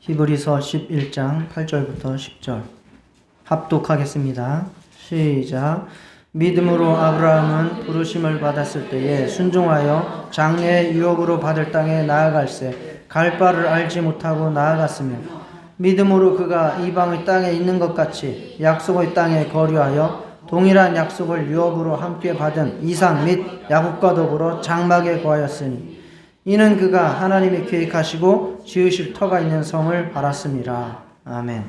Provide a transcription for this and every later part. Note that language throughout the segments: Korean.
히브리서 11장 8절부터 10절 합독하겠습니다. 시작. 믿음으로 아브라함은 부르심을 받았을 때에 순종하여 장래의 유업으로 받을 땅에 나아갈새 갈 바를 알지 못하고 나아갔으며 믿음으로 그가 이방의 땅에 있는 것 같이 약속의 땅에 거류하여 동일한 약속을 유업으로 함께 받은 이삭 및 야곱과 더불어 장막에 거하였으니 이는 그가 하나님이 계획하시고 지으실 터가 있는 성을 바랐습니다. 아멘.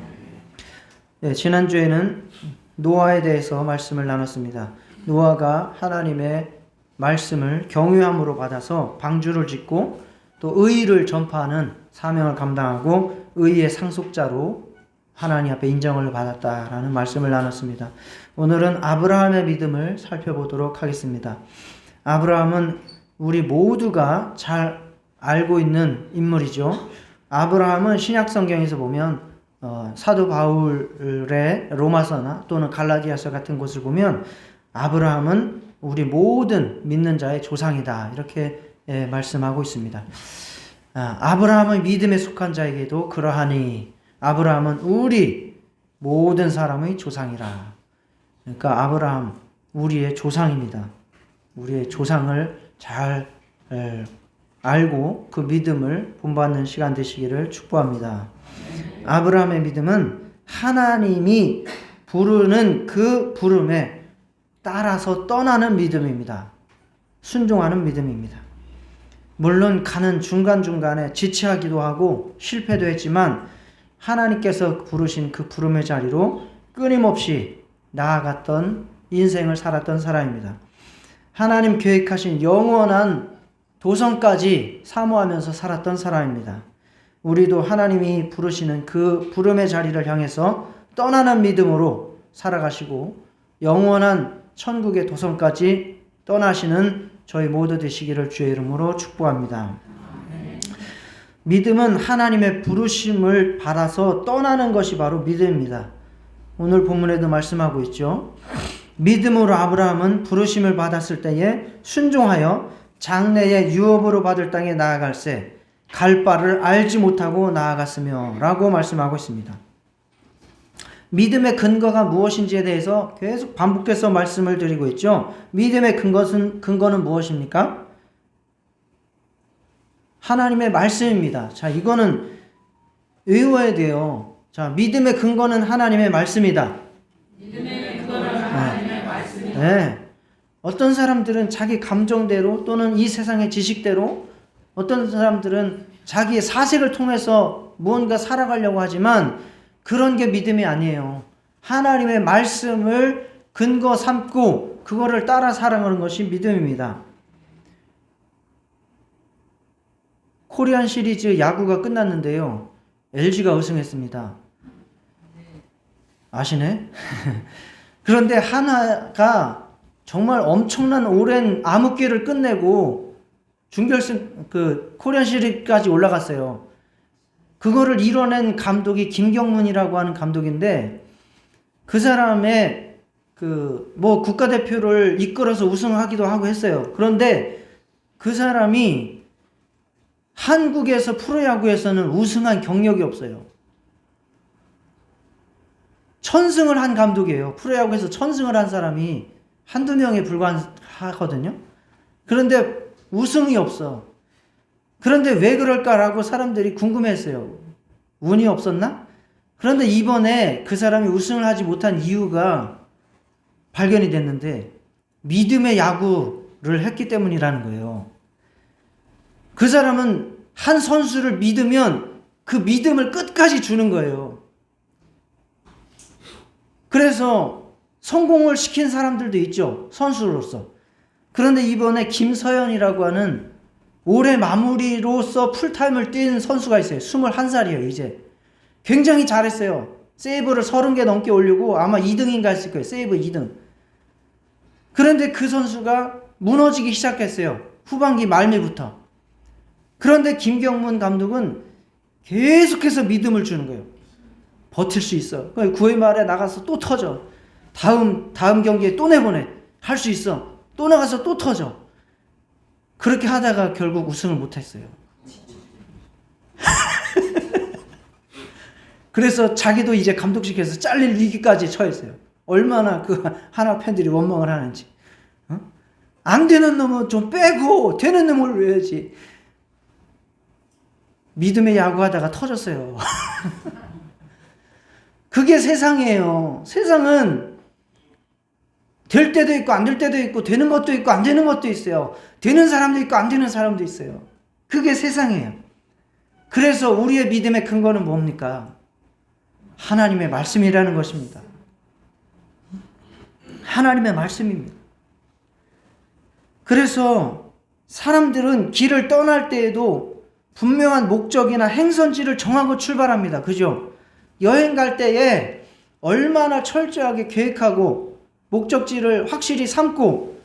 네, 지난주에는 노아에 대해서 말씀을 나눴습니다. 노아가 하나님의 말씀을 경외함으로 받아서 방주를 짓고 또 의의를 전파하는 사명을 감당하고 의의의 상속자로 하나님 앞에 인정을 받았다라는 말씀을 나눴습니다. 오늘은 아브라함의 믿음을 살펴보도록 하겠습니다. 아브라함은 우리 모두가 잘 알고 있는 인물이죠. 아브라함은 신약 성경에서 보면 사도 바울의 로마서나 또는 갈라디아서 같은 곳을 보면 아브라함은 우리 모든 믿는 자의 조상이다 이렇게 말씀하고 있습니다. 아브라함은 믿음에 속한 자에게도 그러하니 아브라함은 우리 모든 사람의 조상이라. 그러니까 아브라함 우리의 조상입니다. 우리의 조상을 잘 알고 그 믿음을 본받는 시간 되시기를 축복합니다. 아브라함의 믿음은 하나님이 부르는 그 부름에 따라서 떠나는 믿음입니다. 순종하는 믿음입니다. 물론 가는 중간중간에 지체하기도 하고 실패도 했지만 하나님께서 부르신 그 부름의 자리로 끊임없이 나아갔던 인생을 살았던 사람입니다. 하나님 계획하신 영원한 도성까지 사모하면서 살았던 사람입니다. 우리도 하나님이 부르시는 그 부름의 자리를 향해서 떠나는 믿음으로 살아가시고 영원한 천국의 도성까지 떠나시는 저희 모두 되시기를 주의 이름으로 축복합니다. 믿음은 하나님의 부르심을 받아서 떠나는 것이 바로 믿음입니다. 오늘 본문에도 말씀하고 있죠. 믿음으로 아브라함은 부르심을 받았을 때에 순종하여 장래의 유업으로 받을 땅에 나아갈새 갈 바를 알지 못하고 나아갔으며 라고 말씀하고 있습니다. 믿음의 근거가 무엇인지에 대해서 계속 반복해서 말씀을 드리고 있죠. 믿음의 근거는 무엇입니까? 하나님의 말씀입니다. 자, 이거는 외워야 돼요. 자, 믿음의 근거는 하나님의 말씀이다. 믿음의 근거는 하나님의 말씀이다. 네. 어떤 사람들은 자기 감정대로 또는 이 세상의 지식대로 어떤 사람들은 자기의 사색을 통해서 무언가 살아가려고 하지만 그런 게 믿음이 아니에요. 하나님의 말씀을 근거 삼고 그거를 따라 살아가는 것이 믿음입니다. 코리안 시리즈 야구가 끝났는데요. LG가 우승했습니다. 아시네? 그런데 하나가 정말 엄청난 오랜 암흑기를 끝내고 준결승 코리안 시리즈까지 올라갔어요. 그거를 이뤄낸 감독이 김경문이라고 하는 감독인데 그 사람의 국가대표를 이끌어서 우승하기도 하고 했어요. 그런데 그 사람이 한국에서 프로야구에서는 우승한 경력이 없어요. 천승을 한 감독이에요. 프로야구에서 천승을 한 사람이 한두 명에 불과하거든요. 그런데 우승이 없어. 그런데 왜 그럴까라고 사람들이 궁금했어요. 운이 없었나? 그런데 이번에 그 사람이 우승을 하지 못한 이유가 발견이 됐는데 믿음의 야구를 했기 때문이라는 거예요. 그 사람은 한 선수를 믿으면 그 믿음을 끝까지 주는 거예요. 그래서 성공을 시킨 사람들도 있죠. 선수로서. 그런데 이번에 김서현이라고 하는 올해 마무리로서 풀타임을 뛴 선수가 있어요. 21살이에요, 이제. 굉장히 잘했어요. 세이브를 30개 넘게 올리고 아마 2등인가 했을 거예요. 세이브 2등. 그런데 그 선수가 무너지기 시작했어요. 후반기 말미부터. 그런데 김경문 감독은 계속해서 믿음을 주는 거예요. 버틸 수 있어. 9회 말에 나가서 또 터져. 다음 경기에 또 내보내. 할 수 있어. 또 나가서 또 터져. 그렇게 하다가 결국 우승을 못했어요. 그래서 자기도 이제 감독직에서 잘릴 위기까지 처했어요. 얼마나 그 하나 팬들이 원망을 하는지. 안 되는 놈은 좀 빼고 되는 놈을 해야지. 믿음의 야구하다가 터졌어요. 그게 세상이에요. 세상은 될 때도 있고 안 될 때도 있고 되는 것도 있고 안 되는 것도 있어요. 되는 사람도 있고 안 되는 사람도 있어요. 그게 세상이에요. 그래서 우리의 믿음의 근거는 뭡니까? 하나님의 말씀이라는 것입니다. 하나님의 말씀입니다. 그래서 사람들은 길을 떠날 때에도 분명한 목적이나 행선지를 정하고 출발합니다. 그죠? 여행 갈 때에 얼마나 철저하게 계획하고 목적지를 확실히 삼고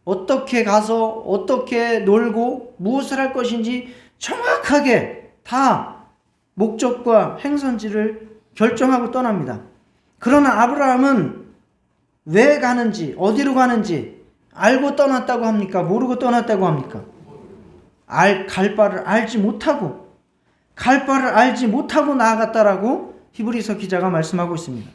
어떻게 가서 어떻게 놀고 무엇을 할 것인지 정확하게 다 목적과 행선지를 결정하고 떠납니다. 그러나 아브라함은 왜 가는지 어디로 가는지 알고 떠났다고 합니까? 모르고 떠났다고 합니까? 갈 바를 알지 못하고 나아갔다라고 히브리서 기자가 말씀하고 있습니다.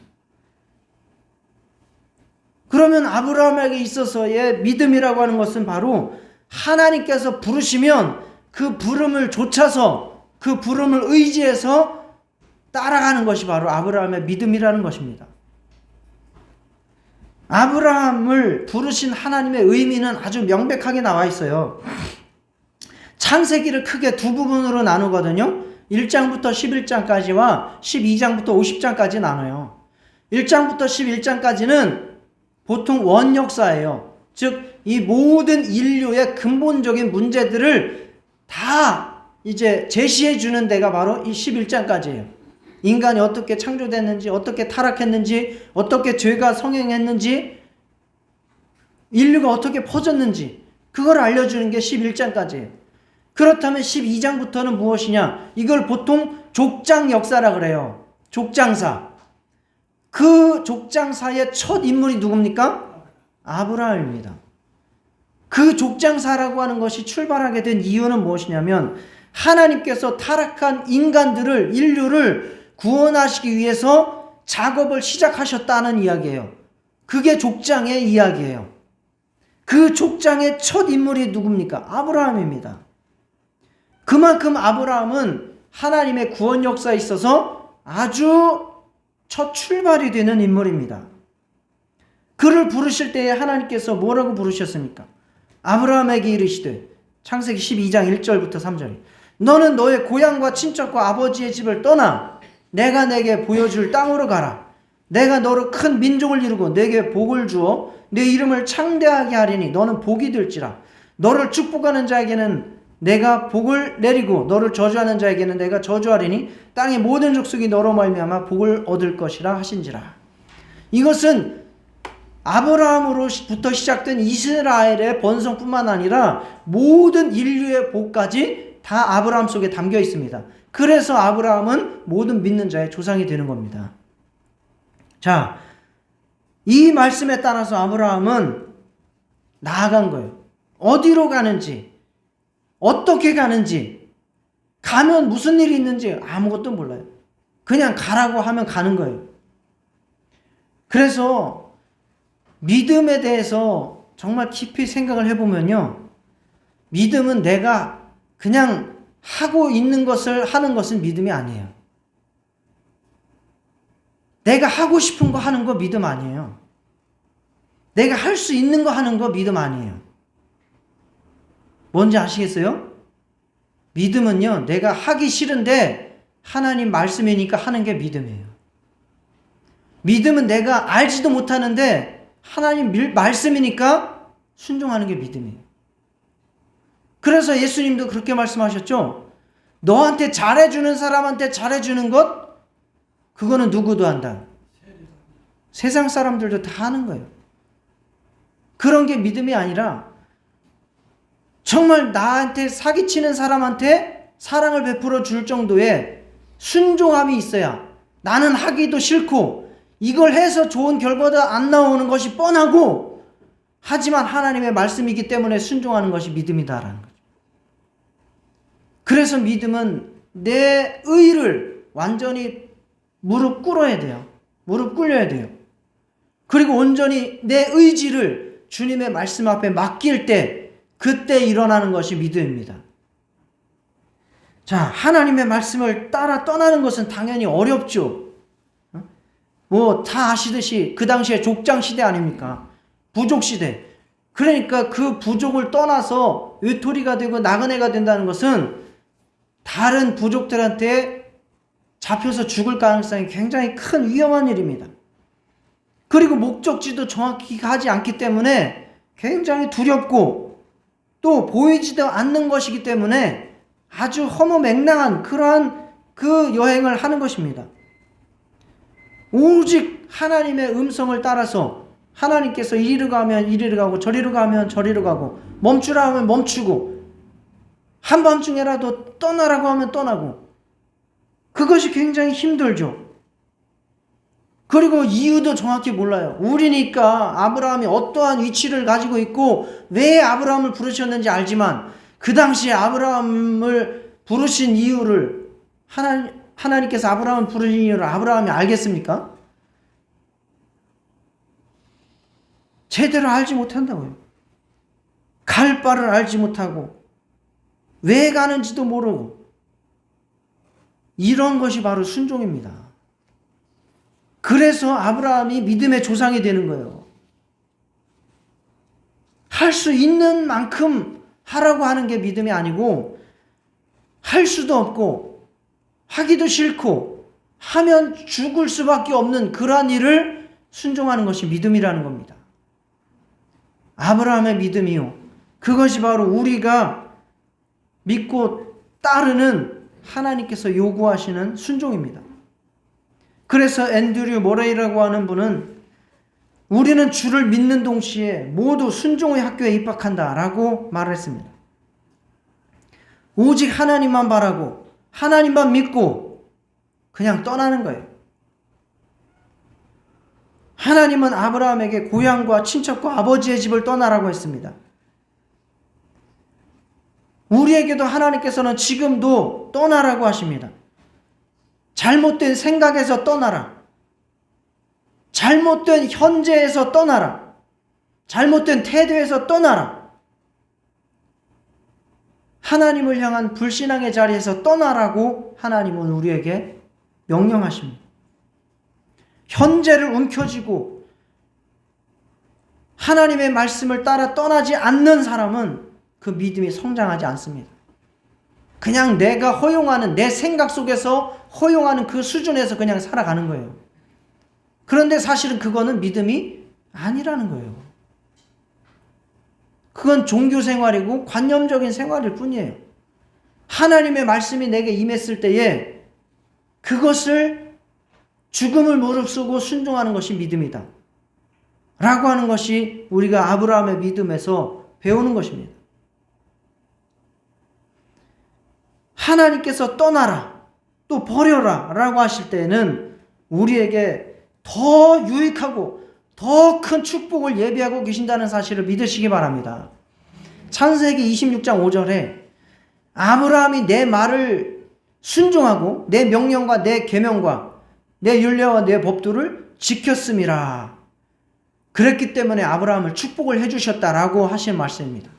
그러면 아브라함에게 있어서의 믿음이라고 하는 것은 바로 하나님께서 부르시면 그 부름을 좇아서 그 부름을 의지해서 따라가는 것이 바로 아브라함의 믿음이라는 것입니다. 아브라함을 부르신 하나님의 의미는 아주 명백하게 나와 있어요. 창세기를 크게 두 부분으로 나누거든요. 1장부터 11장까지와 12장부터 50장까지 나눠요. 1장부터 11장까지는 보통 원역사예요. 즉, 이 모든 인류의 근본적인 문제들을 다 이제 제시해 주는 데가 바로 이 11장까지예요. 인간이 어떻게 창조됐는지, 어떻게 타락했는지, 어떻게 죄가 성행했는지, 인류가 어떻게 퍼졌는지, 그걸 알려주는 게 11장까지예요. 그렇다면 12장부터는 무엇이냐? 이걸 보통 족장 역사라 그래요. 족장사. 그 족장사의 첫 인물이 누굽니까? 아브라함입니다. 그 족장사라고 하는 것이 출발하게 된 이유는 무엇이냐면 하나님께서 타락한 인류를 구원하시기 위해서 작업을 시작하셨다는 이야기예요. 그게 족장의 이야기예요. 그 족장의 첫 인물이 누굽니까? 아브라함입니다. 그만큼 아브라함은 하나님의 구원 역사에 있어서 아주 첫 출발이 되는 인물입니다. 그를 부르실 때에 하나님께서 뭐라고 부르셨습니까? 아브라함에게 이르시되 창세기 12장 1절부터 3절 너는 너의 고향과 친척과 아버지의 집을 떠나 내가 내게 보여줄 땅으로 가라. 내가 너로 큰 민족을 이루고 내게 복을 주어 내 이름을 창대하게 하리니 너는 복이 될지라. 너를 축복하는 자에게는 내가 복을 내리고 너를 저주하는 자에게는 내가 저주하리니 땅의 모든 족속이 너로 말미암아 복을 얻을 것이라 하신지라. 이것은 아브라함으로부터 시작된 이스라엘의 번성뿐만 아니라 모든 인류의 복까지 다 아브라함 속에 담겨 있습니다. 그래서 아브라함은 모든 믿는 자의 조상이 되는 겁니다. 자, 이 말씀에 따라서 아브라함은 나아간 거예요. 어디로 가는지, 어떻게 가는지, 가면 무슨 일이 있는지 아무것도 몰라요. 그냥 가라고 하면 가는 거예요. 그래서 믿음에 대해서 정말 깊이 생각을 해보면요. 믿음은 내가 그냥 하고 있는 것을 하는 것은 믿음이 아니에요. 내가 하고 싶은 거 하는 거 믿음 아니에요. 내가 할 수 있는 거 하는 거 믿음 아니에요. 뭔지 아시겠어요? 믿음은요, 내가 하기 싫은데 하나님 말씀이니까 하는 게 믿음이에요. 믿음은 내가 알지도 못하는데 하나님 말씀이니까 순종하는 게 믿음이에요. 그래서 예수님도 그렇게 말씀하셨죠. 너한테 잘해주는 사람한테 잘해주는 것, 그거는 누구도 한다. 세상 사람들도 다 하는 거예요. 그런 게 믿음이 아니라 정말 나한테 사기치는 사람한테 사랑을 베풀어 줄 정도의 순종함이 있어야 나는 하기도 싫고 이걸 해서 좋은 결과가 안 나오는 것이 뻔하고 하지만 하나님의 말씀이기 때문에 순종하는 것이 믿음이다라는 거죠. 그래서 믿음은 내 의를 완전히 무릎 꿇어야 돼요. 무릎 꿇려야 돼요. 그리고 온전히 내 의지를 주님의 말씀 앞에 맡길 때 그때 일어나는 것이 믿음입니다. 자, 하나님의 말씀을 따라 떠나는 것은 당연히 어렵죠. 뭐 다 아시듯이 그 당시에 족장 시대 아닙니까? 부족 시대. 그러니까 그 부족을 떠나서 외톨이가 되고 나그네가 된다는 것은 다른 부족들한테 잡혀서 죽을 가능성이 굉장히 큰 위험한 일입니다. 그리고 목적지도 정확히 가지 않기 때문에 굉장히 두렵고 또 보이지도 않는 것이기 때문에 아주 허무맹랑한 그러한 그 여행을 하는 것입니다. 오직 하나님의 음성을 따라서 하나님께서 이리로 가면 이리로 가고 저리로 가면 저리로 가고 멈추라 하면 멈추고 한밤중에라도 떠나라고 하면 떠나고 그것이 굉장히 힘들죠. 그리고 이유도 정확히 몰라요. 우리니까 아브라함이 어떠한 위치를 가지고 있고 왜 아브라함을 부르셨는지 알지만 그 당시에 아브라함을 부르신 이유를 하나님께서 아브라함을 부르신 이유를 아브라함이 알겠습니까? 제대로 알지 못한다고요. 갈 바를 알지 못하고 왜 가는지도 모르고 이런 것이 바로 순종입니다. 그래서 아브라함이 믿음의 조상이 되는 거예요. 할 수 있는 만큼 하라고 하는 게 믿음이 아니고 할 수도 없고 하기도 싫고 하면 죽을 수밖에 없는 그러한 일을 순종하는 것이 믿음이라는 겁니다. 아브라함의 믿음이요. 그것이 바로 우리가 믿고 따르는 하나님께서 요구하시는 순종입니다. 그래서 앤드류 모레이라고 하는 분은 우리는 주를 믿는 동시에 모두 순종의 학교에 입학한다라고 말을 했습니다. 오직 하나님만 바라고 하나님만 믿고 그냥 떠나는 거예요. 하나님은 아브라함에게 고향과 친척과 아버지의 집을 떠나라고 했습니다. 우리에게도 하나님께서는 지금도 떠나라고 하십니다. 잘못된 생각에서 떠나라. 잘못된 현재에서 떠나라. 잘못된 태도에서 떠나라. 하나님을 향한 불신앙의 자리에서 떠나라고 하나님은 우리에게 명령하십니다. 현재를 움켜쥐고 하나님의 말씀을 따라 떠나지 않는 사람은 그 믿음이 성장하지 않습니다. 그냥 내가 허용하는 내 생각 속에서 허용하는 그 수준에서 그냥 살아가는 거예요. 그런데 사실은 그거는 믿음이 아니라는 거예요. 그건 종교 생활이고 관념적인 생활일 뿐이에요. 하나님의 말씀이 내게 임했을 때에 그것을 죽음을 무릅쓰고 순종하는 것이 믿음이다 라고 하는 것이 우리가 아브라함의 믿음에서 배우는 것입니다. 하나님께서 떠나라 또 버려라 라고 하실 때에는 우리에게 더 유익하고 더 큰 축복을 예비하고 계신다는 사실을 믿으시기 바랍니다. 창세기 26장 5절에 아브라함이 내 말을 순종하고 내 명령과 내 계명과 내 율례와 내 법도를 지켰음이라. 그랬기 때문에 아브라함을 축복을 해주셨다라고 하신 말씀입니다.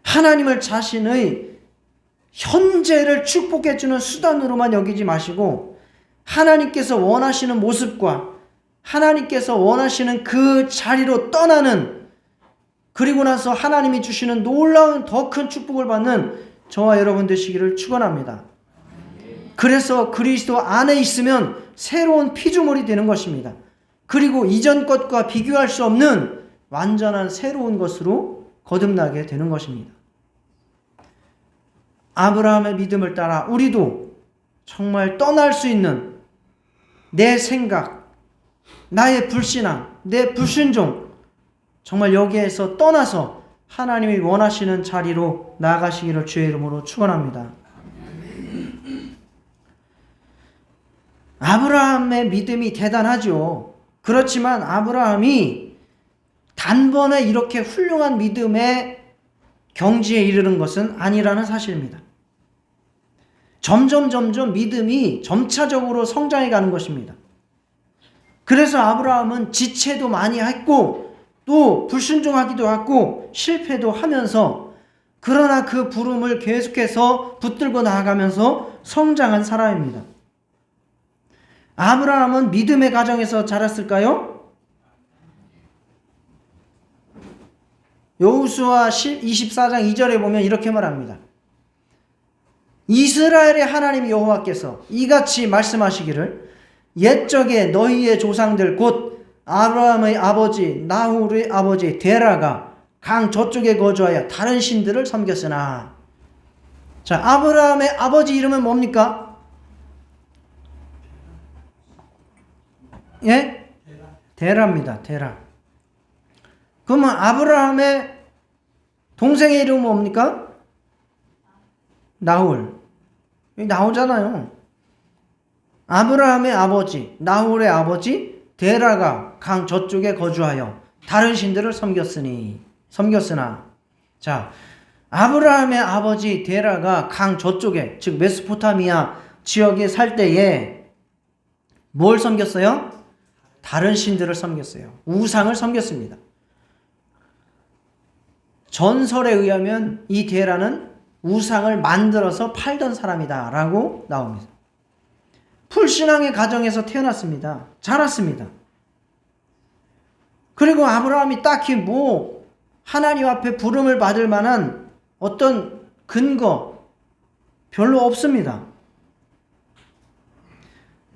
하나님을 자신의 현재를 축복해주는 수단으로만 여기지 마시고 하나님께서 원하시는 모습과 하나님께서 원하시는 그 자리로 떠나는, 그리고 나서 하나님이 주시는 놀라운 더 큰 축복을 받는 저와 여러분 되시기를 축원합니다. 그래서 그리스도 안에 있으면 새로운 피조물이 되는 것입니다. 그리고 이전 것과 비교할 수 없는 완전한 새로운 것으로 거듭나게 되는 것입니다. 아브라함의 믿음을 따라 우리도 정말 떠날 수 있는 내 생각, 나의 불신앙, 내 불순종, 정말 여기에서 떠나서 하나님이 원하시는 자리로 나아가시기를 주의 이름으로 축원합니다. 아브라함의 믿음이 대단하죠. 그렇지만 아브라함이 단번에 이렇게 훌륭한 믿음의 경지에 이르는 것은 아니라는 사실입니다. 점점 믿음이 점차적으로 성장해 가는 것입니다. 그래서 아브라함은 지체도 많이 했고 또 불순종하기도 하고 실패도 하면서 그러나 그 부름을 계속해서 붙들고 나아가면서 성장한 사람입니다. 아브라함은 믿음의 가정에서 자랐을까요? 여호수아 24장 2절에 보면 이렇게 말합니다. 이스라엘의 하나님 여호와께서 이같이 말씀하시기를 옛적에 너희의 조상들 곧 아브라함의 아버지 나홀의 아버지 데라가 강 저쪽에 거주하여 다른 신들을 섬겼으나. 자, 아브라함의 아버지 이름은 뭡니까? 예? 데라입니다. 데라. 그러면 아브라함의 동생의 이름은 뭡니까? 나홀. 여기 나오잖아요. 아브라함의 아버지, 나홀의 아버지 데라가 강 저쪽에 거주하여 다른 신들을 섬겼으나. 자, 아브라함의 아버지 데라가 강 저쪽에, 즉 메소포타미아 지역에 살 때에 뭘 섬겼어요? 다른 신들을 섬겼어요. 우상을 섬겼습니다. 전설에 의하면 이 데라는 우상을 만들어서 팔던 사람이다 라고 나옵니다. 풀신앙의 가정에서 태어났습니다. 자랐습니다. 그리고 아브라함이 딱히 하나님 앞에 부름을 받을 만한 어떤 근거 별로 없습니다.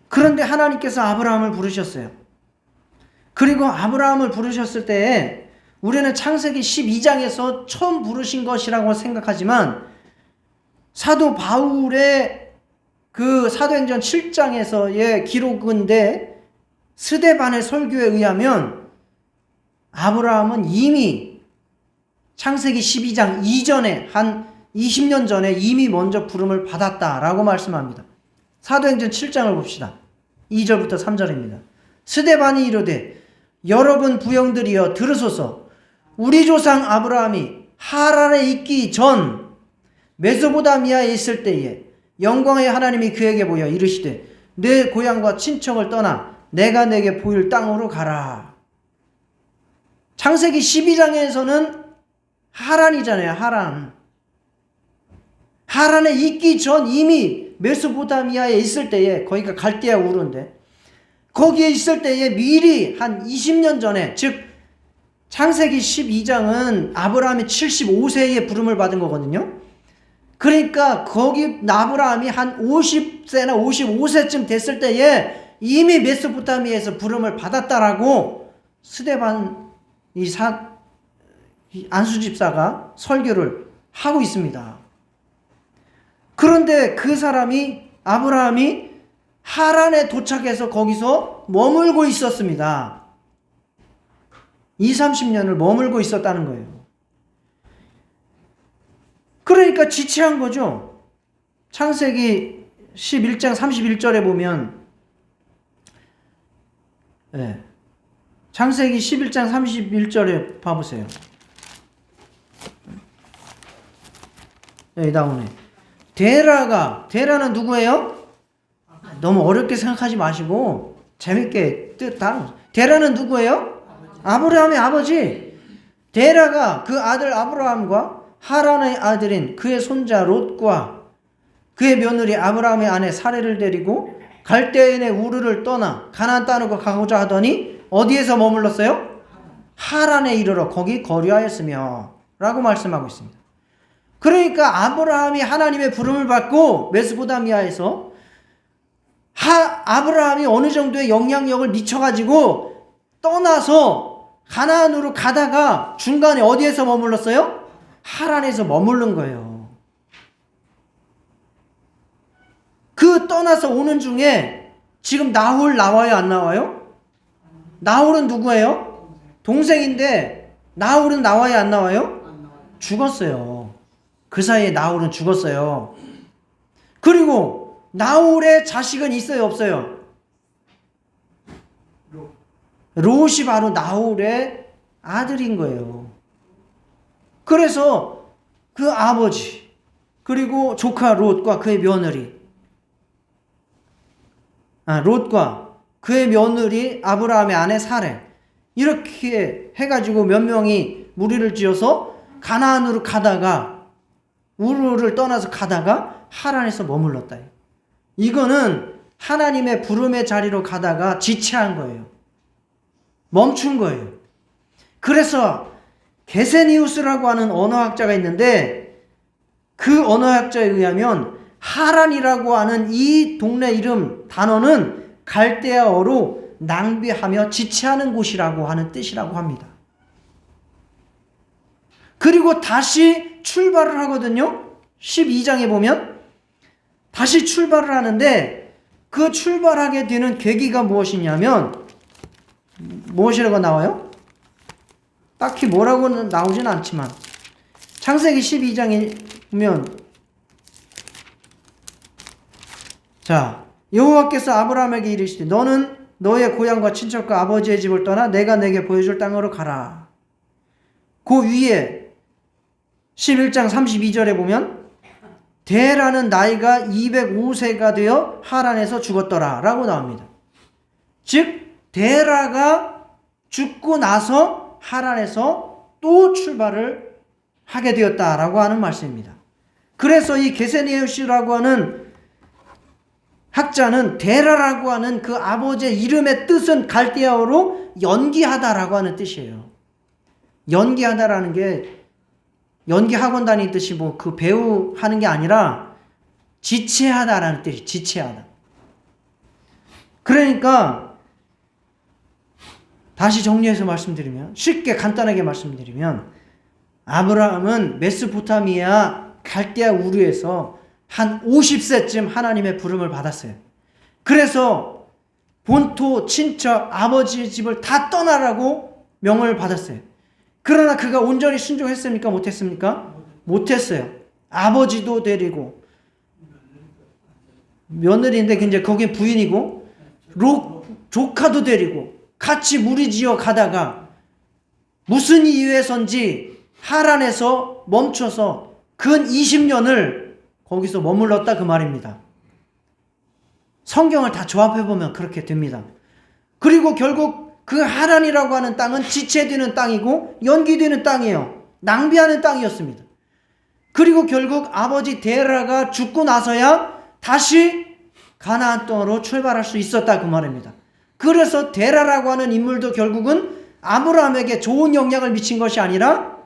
그런데 하나님께서 아브라함을 부르셨어요. 그리고 아브라함을 부르셨을 때에 우리는 창세기 12장에서 처음 부르신 것이라고 생각하지만 사도 바울의 그 사도행전 7장에서의 기록인데 스데반의 설교에 의하면 아브라함은 이미 창세기 12장 이전에 한 20년 전에 이미 먼저 부름을 받았다라고 말씀합니다. 사도행전 7장을 봅시다. 2절부터 3절입니다. 스데반이 이르되 여러분 부형들이여 들으소서. 우리 조상 아브라함이 하란에 있기 전 메소포타미아에 있을 때에 영광의 하나님이 그에게 보여 이르시되 내 고향과 친척을 떠나 내가 내게 보일 땅으로 가라. 창세기 12장에서는 하란이잖아요. 하란에 있기 전 이미 메소포타미아에 있을 때에, 거기가 갈대아 우르인데 거기에 있을 때에 미리 한 20년 전에, 즉 창세기 12장은 아브라함이 75세에 부름을 받은 거거든요. 그러니까 거기 아브라함이 한 50세나 55세쯤 됐을 때에 이미 메소포타미아에서 부름을 받았다라고 스데반 이 안수 집사가 설교를 하고 있습니다. 그런데 그 아브라함이 하란에 도착해서 거기서 머물고 있었습니다. 20-30년을 머물고 있었다는 거예요. 그러니까 지체한 거죠. 창세기 11장 31절에 보면, 창세기 11장 31절에 봐보세요. 여기 나오네. 데라는 누구예요? 너무 어렵게 생각하지 마시고 재밌게 데라는 누구예요? 아브라함의 아버지. 데라가 그 아들 아브라함과 하란의 아들인 그의 손자 롯과 그의 며느리 아브라함의 아내 사레를 데리고 갈대인의 우르를 떠나 가나안 땅으로 가고자 하더니 어디에서 머물렀어요? 하란에 이르러 거기 거류하였으며 라고 말씀하고 있습니다. 그러니까 아브라함이 하나님의 부름을 받고 메소포타미아에서 아브라함이 어느 정도의 영향력을 미쳐가지고 떠나서 가나안으로 가다가 중간에 어디에서 머물렀어요? 하란에서 머무른 거예요. 그 떠나서 오는 중에 지금 나홀 나와요, 안 나와요? 나홀은 누구예요? 동생인데 나홀은 나와요, 안 나와요? 죽었어요. 그 사이에 나홀은 죽었어요. 그리고 나홀의 자식은 있어요, 없어요? 롯이 바로 나홀의 아들인 거예요. 그래서 그 아버지 그리고 조카 롯과 그의 며느리 롯과 그의 며느리 아브라함의 아내 사레, 이렇게 해가지고 몇 명이 무리를 지어서 가나안으로 가다가, 우르를 떠나서 가다가 하란에서 머물렀다. 이거는 하나님의 부름의 자리로 가다가 지체한 거예요. 멈춘 거예요. 그래서 게세니우스라고 하는 언어학자가 있는데, 그 언어학자에 의하면 하란이라고 하는 이 동네 이름 단어는 갈대아어로 낭비하며 지체하는 곳이라고 하는 뜻이라고 합니다. 그리고 다시 출발을 하거든요. 12장에 보면 다시 출발을 하는데, 그 출발하게 되는 계기가 무엇이냐면, 무엇이라고 나와요? 딱히 뭐라고는 나오진 않지만, 창세기 12장에 보면, 자, 여호와께서 아브라함에게 이르시되 너는 너의 고향과 친척과 아버지의 집을 떠나 내가 내게 보여줄 땅으로 가라. 그 위에 11장 32절에 보면 데라는 나이가 205세가 되어 하란에서 죽었더라 라고 나옵니다. 즉 데라가 죽고 나서 하란에서 또 출발을 하게 되었다라고 하는 말씀입니다. 그래서 이 게세니우스라고 하는 학자는 데라라고 하는 그 아버지의 이름의 뜻은 갈대아어로 연기하다라고 하는 뜻이에요. 연기하다라는 게 연기 학원 다니듯이 뭐 그 배우 하는 게 아니라 지체하다라는 뜻이, 지체하다. 그러니까 다시 정리해서 말씀드리면, 쉽게 간단하게 말씀드리면, 아브라함은 메소포타미아 갈대아 우르에서 한 50세쯤 하나님의 부름을 받았어요. 그래서 본토, 친척, 아버지의 집을 다 떠나라고 명을 받았어요. 그러나 그가 온전히 순종했습니까? 못했습니까? 못했어요. 아버지도 데리고, 며느리인데 이제 거기 부인이고, 조카도 데리고 같이 무리지어 가다가 무슨 이유에선지 하란에서 멈춰서 근 20년을 거기서 머물렀다 그 말입니다. 성경을 다 조합해보면 그렇게 됩니다. 그리고 결국 그 하란이라고 하는 땅은 지체되는 땅이고 연기되는 땅이에요. 낭비하는 땅이었습니다. 그리고 결국 아버지 데라가 죽고 나서야 다시 가나안 땅으로 출발할 수 있었다 그 말입니다. 그래서 데라라고 하는 인물도 결국은 아브라함에게 좋은 영향을 미친 것이 아니라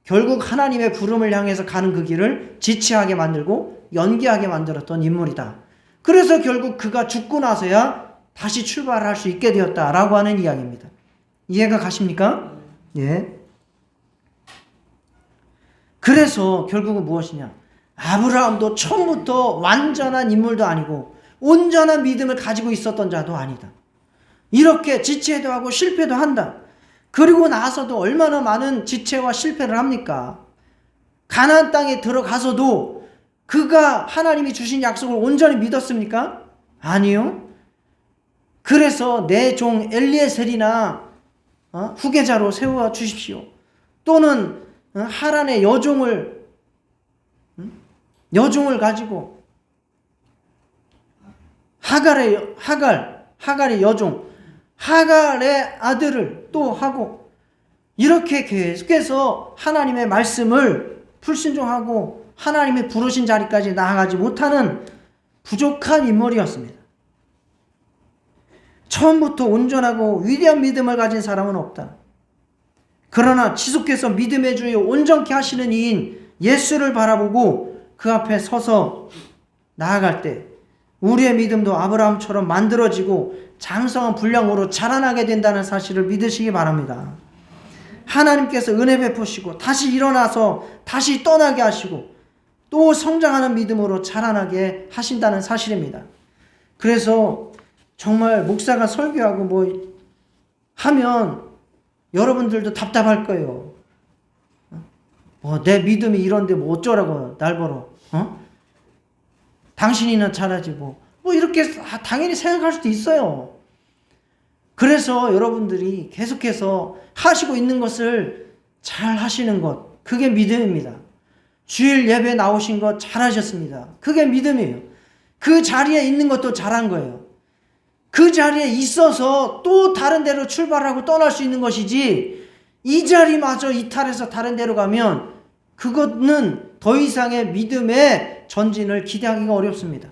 결국 하나님의 부름을 향해서 가는 그 길을 지체하게 만들고 연기하게 만들었던 인물이다. 그래서 결국 그가 죽고 나서야 다시 출발할 수 있게 되었다라고 하는 이야기입니다. 이해가 가십니까? 예. 그래서 결국은 무엇이냐? 아브라함도 처음부터 완전한 인물도 아니고 온전한 믿음을 가지고 있었던 자도 아니다. 이렇게 지체도 하고 실패도 한다. 그리고 나서도 얼마나 많은 지체와 실패를 합니까? 가나안 땅에 들어가서도 그가 하나님이 주신 약속을 온전히 믿었습니까? 아니요. 그래서 내 종 엘리에셀이나 후계자로 세워 주십시오. 또는 하란의 여종을 가지고 하갈의 여종 하갈의 아들을 또 하고 이렇게 계속해서 하나님의 말씀을 불순종하고 하나님의 부르신 자리까지 나아가지 못하는 부족한 인물이었습니다. 처음부터 온전하고 위대한 믿음을 가진 사람은 없다. 그러나 지속해서 믿음의 주에 온전케 하시는 이인 예수를 바라보고 그 앞에 서서 나아갈 때 우리의 믿음도 아브라함처럼 만들어지고 장성한 분량으로 자라나게 된다는 사실을 믿으시기 바랍니다. 하나님께서 은혜 베푸시고 다시 일어나서 다시 떠나게 하시고 또 성장하는 믿음으로 자라나게 하신다는 사실입니다. 그래서 정말 목사가 설교하고 뭐 하면 여러분들도 답답할 거예요. 내 믿음이 이런데 뭐 어쩌라고 날 보러 당신이나 잘하지 뭐 이렇게 당연히 생각할 수도 있어요. 그래서 여러분들이 계속해서 하시고 있는 것을 잘 하시는 것, 그게 믿음입니다. 주일 예배 나오신 것 잘하셨습니다. 그게 믿음이에요. 그 자리에 있는 것도 잘한 거예요. 그 자리에 있어서 또 다른 데로 출발하고 떠날 수 있는 것이지, 이 자리마저 이탈해서 다른 데로 가면 그것은 더 이상의 믿음의 전진을 기대하기가 어렵습니다.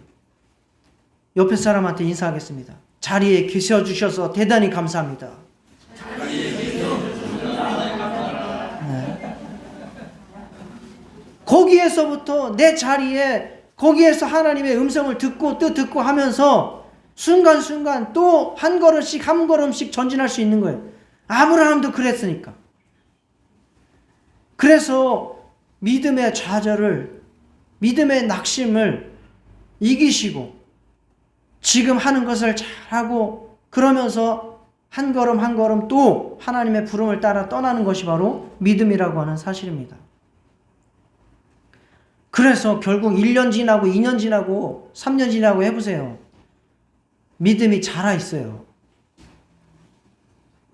옆에 사람한테 인사하겠습니다. 자리에 계셔주셔서 대단히 감사합니다. 네. 거기에서부터 내 자리에, 거기에서 하나님의 음성을 듣고 또 듣고 하면서 순간순간 또 한 걸음씩 전진할 수 있는 거예요. 아브라함도 그랬으니까. 그래서 믿음의 좌절을, 믿음의 낙심을 이기시고 지금 하는 것을 잘하고 그러면서 한 걸음 한 걸음 또 하나님의 부름을 따라 떠나는 것이 바로 믿음이라고 하는 사실입니다. 그래서 결국 1년 지나고 2년 지나고 3년 지나고 해보세요. 믿음이 자라 있어요.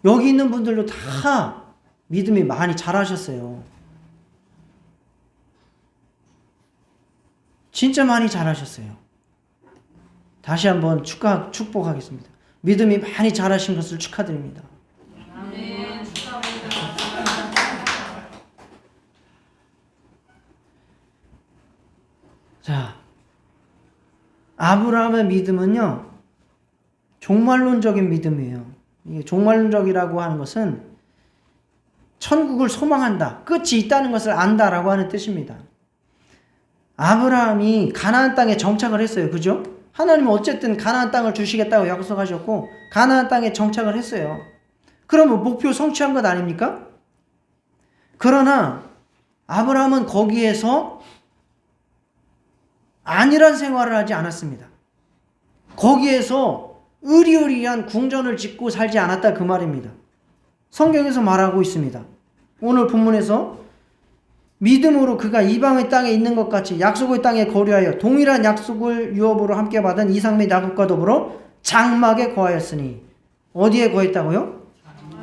여기 있는 분들도 다 믿음이 많이 자라셨어요. 진짜 많이 자라셨어요. 다시 한번 축복하겠습니다. 믿음이 많이 자라신 것을 축하드립니다. 아멘. 축하합니다. 자, 아브라함의 믿음은요, 종말론적인 믿음이에요. 이게 종말론적이라고 하는 것은 천국을 소망한다, 끝이 있다는 것을 안다라고 하는 뜻입니다. 아브라함이 가나안 땅에 정착을 했어요. 그죠? 하나님은 어쨌든 가나안 땅을 주시겠다고 약속하셨고 가나안 땅에 정착을 했어요. 그러면 목표 성취한 것 아닙니까? 그러나 아브라함은 거기에서 안일한 생활을 하지 않았습니다. 거기에서 의리의리한 궁전을 짓고 살지 않았다, 그 말입니다. 성경에서 말하고 있습니다. 오늘 본문에서 믿음으로 그가 이방의 땅에 있는 것 같이 약속의 땅에 거류하여 동일한 약속을 유업으로 함께 받은 이삭 및 야곱과 더불어 장막에 거하였으니. 어디에 거했다고요?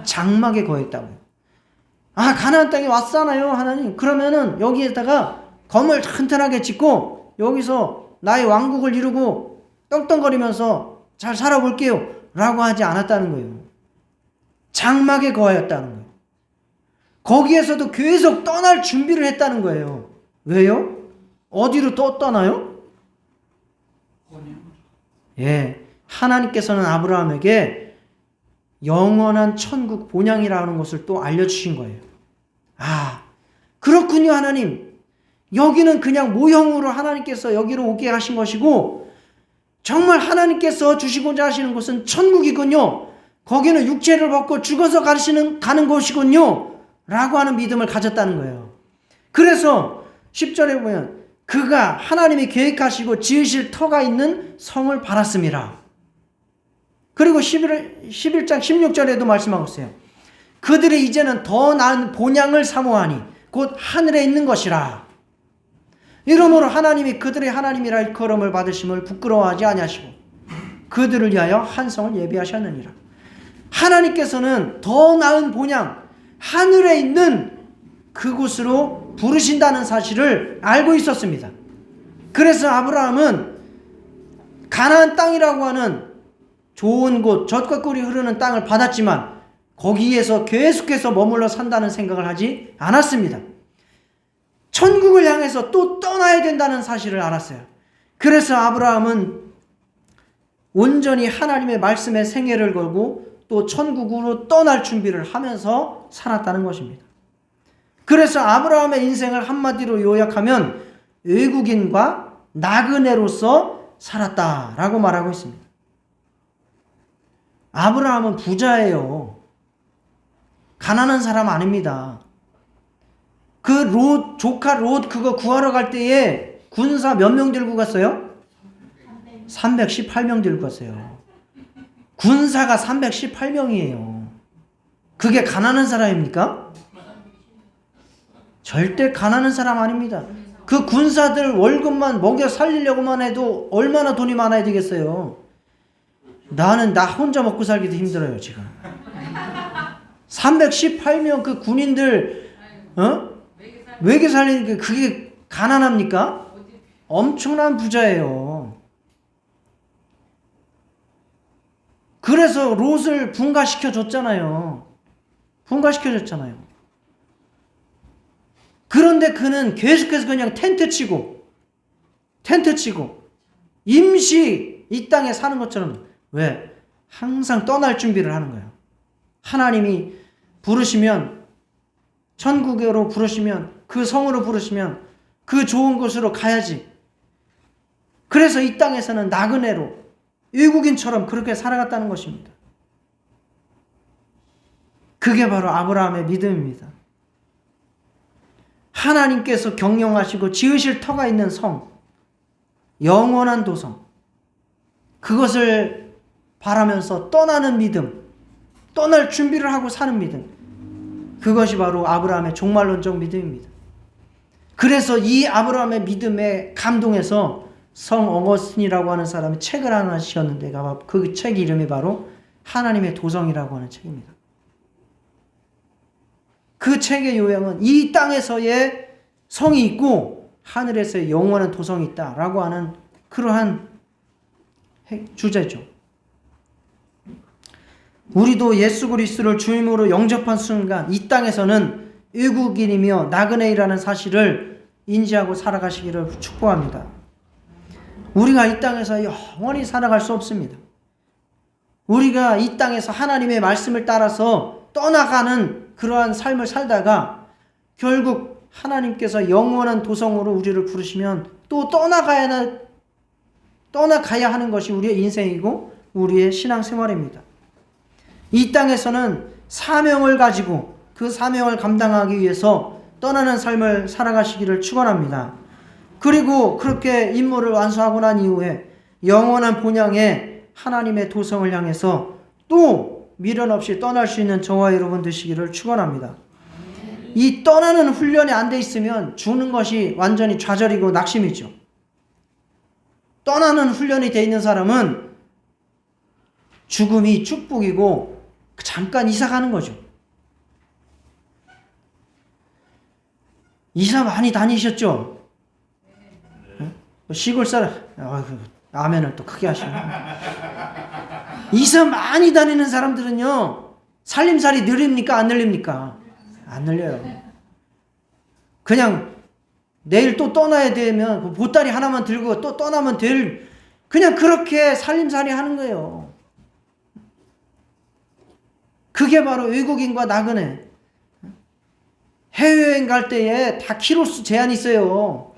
장막에 거했다고요. 아, 가나안 땅에 왔잖아요, 하나님. 그러면은 여기에다가 건물 튼튼하게 짓고 여기서 나의 왕국을 이루고 떵떵거리면서 잘 살아볼게요 라고 하지 않았다는 거예요. 장막에 거하였다는 거예요. 거기에서도 계속 떠날 준비를 했다는 거예요. 왜요? 어디로 또 떠나요? 예, 하나님께서는 아브라함에게 영원한 천국 본향이라는 것을 또 알려주신 거예요. 아, 그렇군요, 하나님. 여기는 그냥 모형으로 하나님께서 여기로 오게 하신 것이고 정말 하나님께서 주시고자 하시는 것은 천국이군요. 거기는 육체를 벗고 죽어서 가는 곳이군요 라고 하는 믿음을 가졌다는 거예요. 그래서 10절에 보면 그가 하나님이 계획하시고 지으실 터가 있는 성을 바랐음이라. 그리고 11장 16절에도 말씀하고 있어요. 그들이 이제는 더 나은 본향을 사모하니 곧 하늘에 있는 것이라. 이러므로 하나님이 그들의 하나님이라 일컬음을 받으심을 부끄러워하지 아니하시고 그들을 위하여 한 성을 예비하셨느니라. 하나님께서는 더 나은 본향, 하늘에 있는 그곳으로 부르신다는 사실을 알고 있었습니다. 그래서 아브라함은 가나안 땅이라고 하는 좋은 곳, 젖과 꿀이 흐르는 땅을 받았지만 거기에서 계속해서 머물러 산다는 생각을 하지 않았습니다. 천국을 향해서 또 떠나야 된다는 사실을 알았어요. 그래서 아브라함은 온전히 하나님의 말씀에 생애를 걸고 또 천국으로 떠날 준비를 하면서 살았다는 것입니다. 그래서 아브라함의 인생을 한마디로 요약하면 외국인과 나그네로서 살았다라고 말하고 있습니다. 아브라함은 부자예요. 가난한 사람 아닙니다. 그 조카 롯 그거 구하러 갈 때에 군사 몇 명 들고 갔어요? 318명 들고 갔어요. 군사가 318명이에요. 그게 가난한 사람입니까? 절대 가난한 사람 아닙니다. 그 군사들 월급만 먹여 살리려고만 해도 얼마나 돈이 많아야 되겠어요. 나는 나 혼자 먹고 살기도 힘들어요, 지금. 318명 그 군인들 외계 살리는 게 그게 가난합니까? 엄청난 부자예요. 그래서 롯을 분가시켜 줬잖아요. 분가시켜 줬잖아요. 그런데 그는 계속해서 그냥 텐트 치고 임시 이 땅에 사는 것처럼, 왜? 항상 떠날 준비를 하는 거예요. 하나님이 부르시면, 천국으로 부르시면, 그 성으로 부르시면 그 좋은 곳으로 가야지. 그래서 이 땅에서는 나그네로 외국인처럼 그렇게 살아갔다는 것입니다. 그게 바로 아브라함의 믿음입니다. 하나님께서 경영하시고 지으실 터가 있는 성, 영원한 도성, 그것을 바라면서 떠나는 믿음, 떠날 준비를 하고 사는 믿음, 그것이 바로 아브라함의 종말론적 믿음입니다. 그래서 이 아브라함의 믿음에 감동해서 성 어거스틴이라고 하는 사람이 책을 하나 지었는데, 그 책 이름이 바로 하나님의 도성이라고 하는 책입니다. 그 책의 요약은 이 땅에서의 성이 있고 하늘에서의 영원한 도성이 있다라고 하는 그러한 주제죠. 우리도 예수 그리스도를 주임으로 영접한 순간 이 땅에서는 외국인이며 나그네이라는 사실을 인지하고 살아가시기를 축복합니다. 우리가 이 땅에서 영원히 살아갈 수 없습니다. 우리가 이 땅에서 하나님의 말씀을 따라서 떠나가는 그러한 삶을 살다가 결국 하나님께서 영원한 도성으로 우리를 부르시면 또 떠나가야 하는 것이 우리의 인생이고 우리의 신앙생활입니다. 이 땅에서는 사명을 가지고 그 사명을 감당하기 위해서 떠나는 삶을 살아가시기를 축원합니다. 그리고 그렇게 임무를 완수하고 난 이후에 영원한 본향의 하나님의 도성을 향해서 또 미련 없이 떠날 수 있는 저와 여러분 되시기를 축원합니다. 이 떠나는 훈련이 안 돼 있으면 죽는 것이 완전히 좌절이고 낙심이죠. 떠나는 훈련이 돼 있는 사람은 죽음이 축복이고 잠깐 이사 가는 거죠. 이사 많이 다니셨죠? 시골 사람, 아멘을 또 크게 하시네. 이사 많이 다니는 사람들은요, 살림살이 느립니까? 안 늘립니까? 안 늘려요. 그냥 내일 또 떠나야 되면 보따리 하나만 들고 또 떠나면 그냥 그렇게 살림살이 하는 거예요. 그게 바로 외국인과 나그네. 해외여행 갈 때에 다 키로수 제한이 있어요.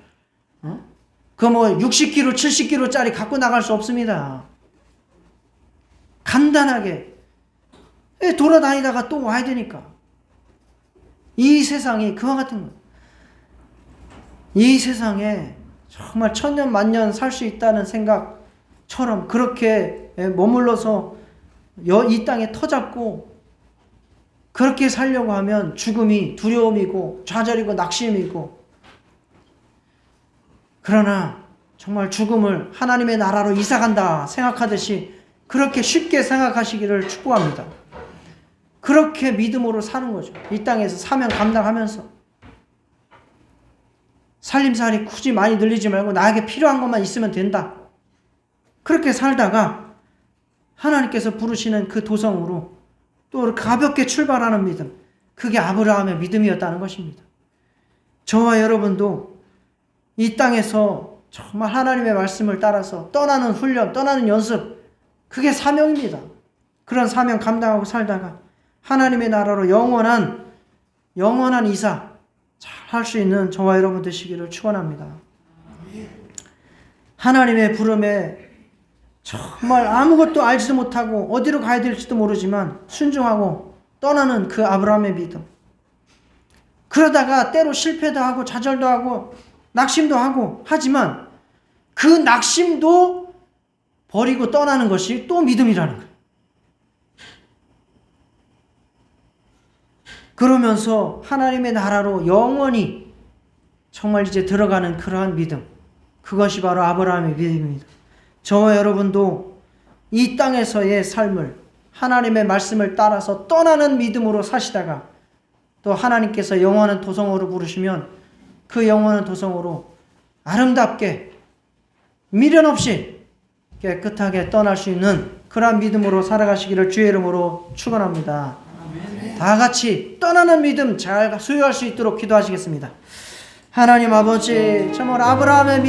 그 60kg, 70kg짜리 갖고 나갈 수 없습니다. 간단하게 돌아다니다가 또 와야 되니까. 이 세상이 그와 같은 거예요. 이 세상에 정말 천년 만년 살 수 있다는 생각처럼 그렇게 머물러서 이 땅에 터잡고 그렇게 살려고 하면 죽음이 두려움이고 좌절이고 낙심이고, 그러나 정말 죽음을 하나님의 나라로 이사간다 생각하듯이 그렇게 쉽게 생각하시기를 축복합니다. 그렇게 믿음으로 사는 거죠. 이 땅에서 사명 감당하면서 살림살이 굳이 많이 늘리지 말고 나에게 필요한 것만 있으면 된다. 그렇게 살다가 하나님께서 부르시는 그 도성으로 또 가볍게 출발하는 믿음, 그게 아브라함의 믿음이었다는 것입니다. 저와 여러분도 이 땅에서 정말 하나님의 말씀을 따라서 떠나는 훈련, 떠나는 연습, 그게 사명입니다. 그런 사명 감당하고 살다가 하나님의 나라로 영원한 이사 잘 할 수 있는 저와 여러분 되시기를 축원합니다. 하나님의 부름에 정말 아무것도 알지도 못하고 어디로 가야 될지도 모르지만 순종하고 떠나는 그 아브라함의 믿음. 그러다가 때로 실패도 하고 좌절도 하고 낙심도 하고 하지만 그 낙심도 버리고 떠나는 것이 또 믿음이라는 거예요. 그러면서 하나님의 나라로 영원히 정말 이제 들어가는 그러한 믿음, 그것이 바로 아브라함의 믿음입니다. 저와 여러분도 이 땅에서의 삶을 하나님의 말씀을 따라서 떠나는 믿음으로 사시다가 또 하나님께서 영원한 도성으로 부르시면 그 영원한 도성으로 아름답게 미련 없이 깨끗하게 떠날 수 있는 그러한 믿음으로 살아가시기를 주의 이름으로 축원합니다. 다 같이 떠나는 믿음 잘 수요할 수 있도록 기도하시겠습니다. 하나님 아버지, 정말 아브라함의 믿음